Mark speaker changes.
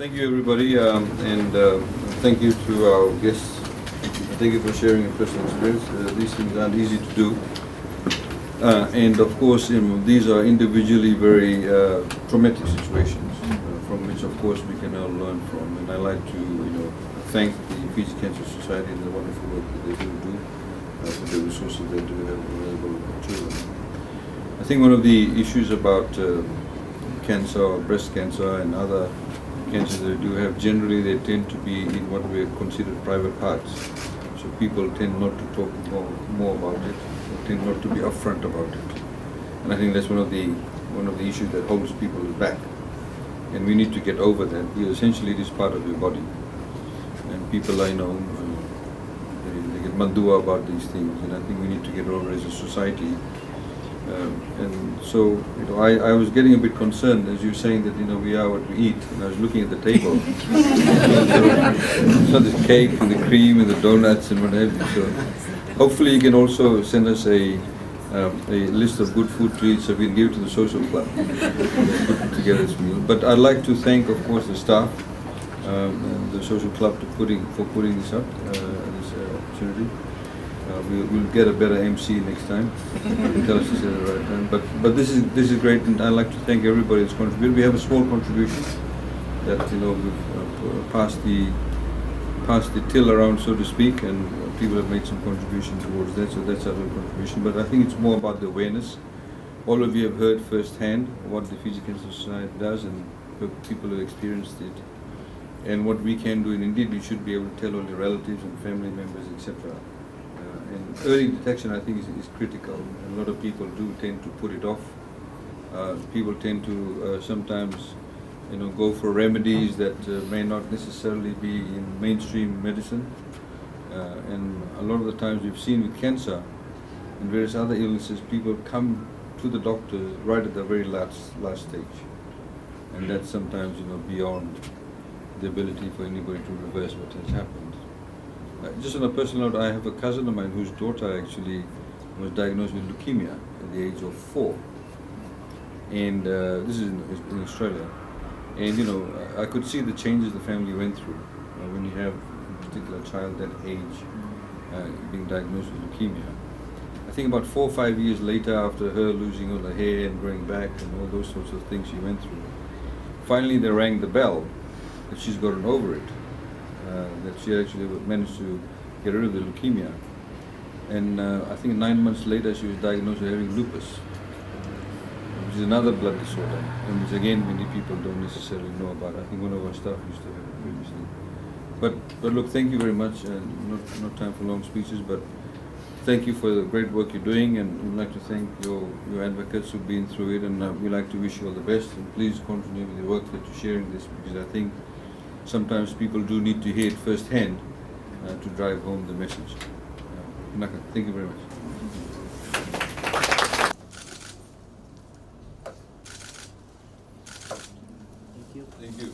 Speaker 1: Thank you, everybody, and thank you to our guests. Thank you for sharing your personal experience. These things aren't easy to do. And of course, these are individually very traumatic situations, from which, of course, we can all learn from. And I like to, thank the Fiji Cancer Society and the wonderful work that they do for the resources they do have available to them. I think one of the issues about cancer, or breast cancer, and other cancers they do have, generally they tend to be in what we consider private parts. So people tend not to talk more about it, or tend not to be upfront about it. And I think that's one of the issues that holds people back. And we need to get over that, because essentially it is part of your body. And people I know, they get mandua about these things, and I think we need to get over it as a society. And so, I was getting a bit concerned as you were saying that, we are what we eat, and I was looking at the table. So the cake and the cream and the donuts and what have you. So hopefully you can also send us a list of good food to eat so we can give it to the social club to put together this meal. But I'd like to thank, of course, the staff and the social club for putting this up, this opportunity. We'll get a better MC next time. You can tell us to say it at the right time. But this is great, and I'd like to thank everybody that's contributed. We have a small contribution that we've passed the till around, so to speak, and people have made some contribution towards that. So that's our little contribution. But I think it's more about the awareness. All of you have heard firsthand what the Fiji Cancer Society does, and people have experienced it, and what we can do. And indeed, we should be able to tell all your relatives and family members, etc. And early detection, I think, is critical. A lot of people do tend to put it off. People tend to sometimes, go for remedies that may not necessarily be in mainstream medicine. And a lot of the times we've seen with cancer and various other illnesses, people come to the doctor right at the very last stage, and that's sometimes, beyond the ability for anybody to reverse what has happened. Just on a personal note, I have a cousin of mine whose daughter actually was diagnosed with leukemia at the age of 4. And this is in Australia. And I could see the changes the family went through when you have a particular child that age being diagnosed with leukemia. I think about 4 or 5 years later, after her losing all her hair and growing back and all those sorts of things she went through, finally they rang the bell that she's gotten over it. That she actually managed to get rid of the leukemia. And I think 9 months later she was diagnosed with having lupus, which is another blood disorder, and which again many people don't necessarily know about. I think one of our staff used to have it previously. But look, thank you very much, and not time for long speeches, but thank you for the great work you're doing, and we'd like to thank your advocates who've been through it, and we'd like to wish you all the best, and please continue with the work that you're sharing this, because I think sometimes people do need to hear it firsthand to drive home the message. Thank you very much.
Speaker 2: Thank you.
Speaker 1: Thank you.